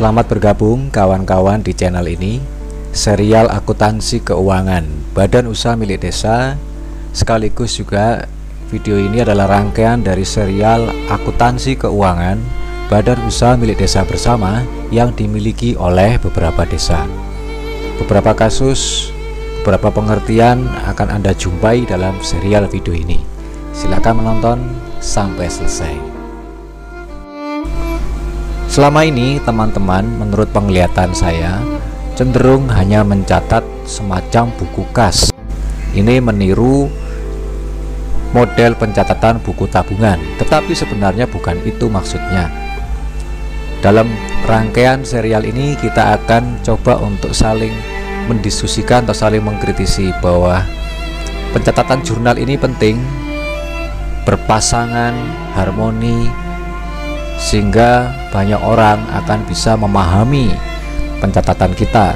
Selamat bergabung kawan-kawan di channel ini, serial akuntansi keuangan Badan Usaha Milik Desa. Sekaligus juga video ini adalah rangkaian dari serial akuntansi keuangan Badan Usaha Milik Desa Bersama yang dimiliki oleh beberapa desa. Beberapa kasus, beberapa pengertian akan Anda jumpai dalam serial video ini. Silakan menonton sampai selesai. Selama ini teman-teman, menurut penglihatan saya, cenderung hanya mencatat semacam buku kas. Ini meniru model pencatatan buku tabungan, tetapi sebenarnya bukan itu maksudnya. Dalam rangkaian serial ini kita akan coba untuk saling mendiskusikan atau saling mengkritisi bahwa pencatatan jurnal ini penting, berpasangan, harmoni, sehingga banyak orang akan bisa memahami pencatatan kita.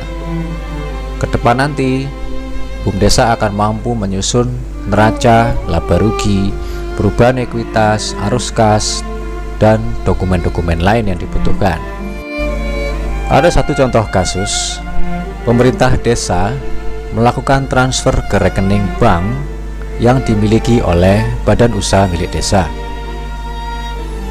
Ke depan nanti BUM Desa akan mampu menyusun neraca, laba rugi, perubahan ekuitas, arus kas, dan dokumen-dokumen lain yang dibutuhkan. Ada satu contoh kasus, pemerintah desa melakukan transfer ke rekening bank yang dimiliki oleh Badan Usaha Milik Desa.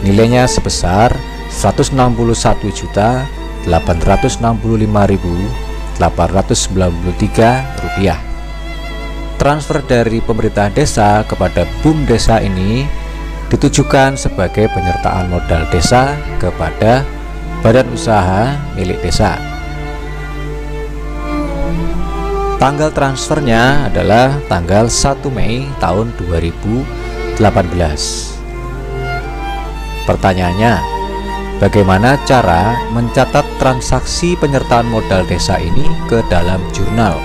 Nilainya sebesar Rp161.865.893. Transfer dari pemerintah desa kepada BUM Desa ini ditujukan sebagai penyertaan modal desa kepada Badan Usaha Milik Desa. Tanggal transfernya adalah tanggal 1 Mei tahun 2018. Pertanyaannya, bagaimana cara mencatat transaksi penyertaan modal desa ini ke dalam jurnal?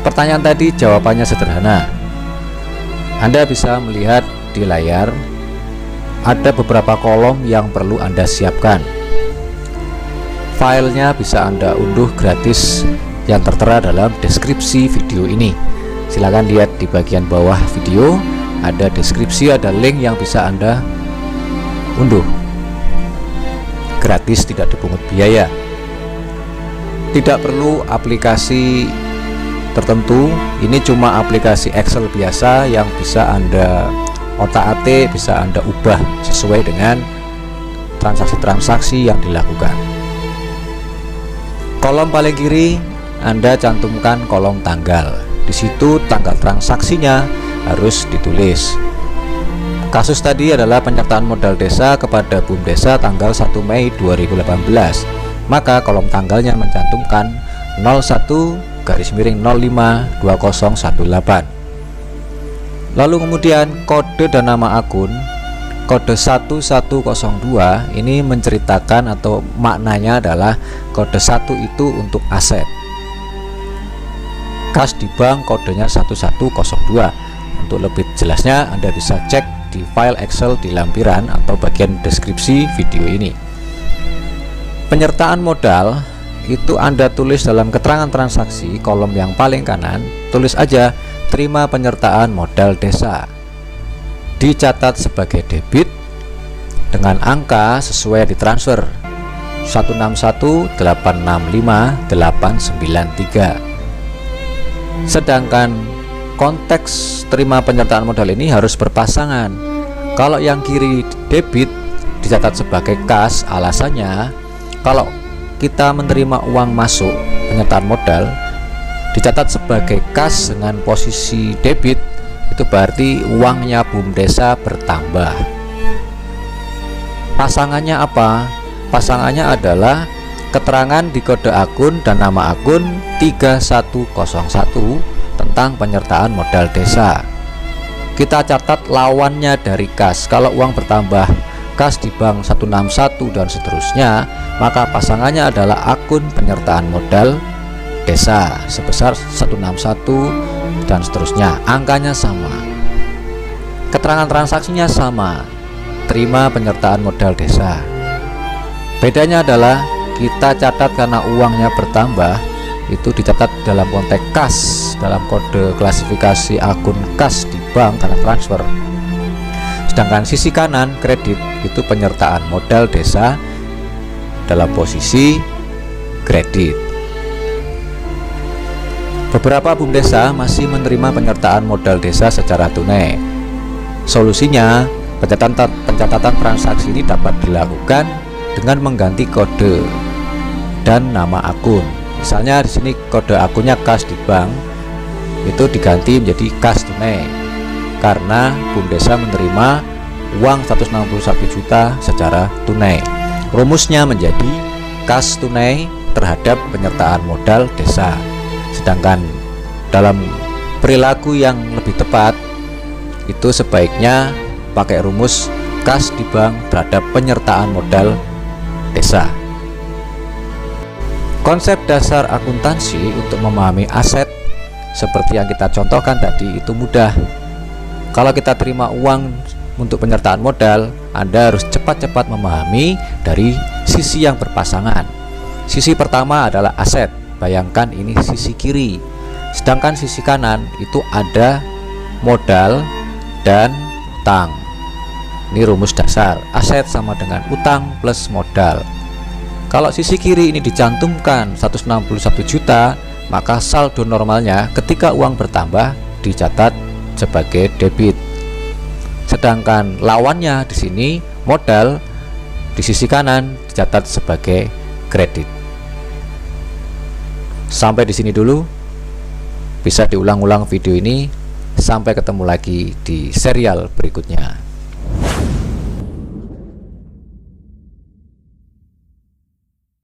Pertanyaan tadi jawabannya sederhana. Anda bisa melihat di layar ada beberapa kolom yang perlu Anda siapkan. Filenya bisa Anda unduh gratis yang tertera dalam deskripsi video ini. Silakan lihat di bagian bawah video, ada deskripsi, ada link yang bisa Anda unduh gratis, tidak dipungut biaya. Tidak perlu aplikasi tertentu, ini cuma aplikasi Excel biasa yang bisa Anda otak-atik, bisa Anda ubah sesuai dengan transaksi-transaksi yang dilakukan. Kolom paling kiri Anda cantumkan kolom tanggal. Di situ tanggal transaksinya harus ditulis. Kasus tadi adalah penyertaan modal desa kepada BUM Desa tanggal 1 Mei 2018. Maka kolom tanggalnya mencantumkan 01-05-2018. Lalu kemudian kode dan nama akun. Kode 1102 ini menceritakan atau maknanya adalah kode 1 itu untuk aset. Kas di bank kodenya 1102. Untuk lebih jelasnya Anda bisa cek di file Excel di lampiran atau bagian deskripsi video ini. Penyertaan modal itu Anda tulis dalam keterangan transaksi, kolom yang paling kanan, tulis aja terima penyertaan modal desa. Dicatat sebagai debit dengan angka sesuai ditransfer 161.865.893. Sedangkan konteks terima penyertaan modal ini harus berpasangan. Kalau yang kiri debit dicatat sebagai kas, alasannya kalau kita menerima uang masuk penyertaan modal dicatat sebagai kas dengan posisi debit, itu berarti uangnya BUM Desa bertambah. Pasangannya apa? Pasangannya adalah keterangan di kode akun dan nama akun 3101 tentang penyertaan modal desa. Kita catat lawannya dari kas. Kalau uang bertambah, kas di bank 161 dan seterusnya, maka pasangannya adalah akun penyertaan modal desa sebesar 161 dan seterusnya. Angkanya sama, keterangan transaksinya sama, terima penyertaan modal desa. Bedanya adalah kita catat karena uangnya bertambah, itu dicatat dalam konteks kas, dalam kode klasifikasi akun kas di bank karena transfer. Sedangkan sisi kanan kredit itu penyertaan modal desa dalam posisi kredit. Beberapa BUMDesa masih menerima penyertaan modal desa secara tunai. Solusinya, pencatatan transaksi ini dapat dilakukan dengan mengganti kode dan nama akun. Misalnya di sini kode akunnya kas di bank, itu diganti menjadi kas tunai karena BUMDesa menerima uang 161 juta secara tunai. Rumusnya menjadi kas tunai terhadap penyertaan modal desa. Sedangkan dalam perilaku yang lebih tepat itu sebaiknya pakai rumus kas di bank terhadap penyertaan modal desa. Konsep dasar akuntansi untuk memahami aset seperti yang kita contohkan tadi itu mudah. Kalau kita terima uang untuk penyertaan modal, Anda harus cepat-cepat memahami dari sisi yang berpasangan. Sisi pertama adalah aset. Bayangkan ini sisi kiri, sedangkan sisi kanan itu ada modal dan utang. Ini rumus dasar, aset sama dengan utang plus modal. Kalau sisi kiri ini dicantumkan 161 juta, maka saldo normalnya ketika uang bertambah dicatat sebagai debit. Sedangkan lawannya di sini modal di sisi kanan dicatat sebagai kredit. Sampai di sini dulu. Bisa diulang-ulang video ini. Sampai ketemu lagi di serial berikutnya.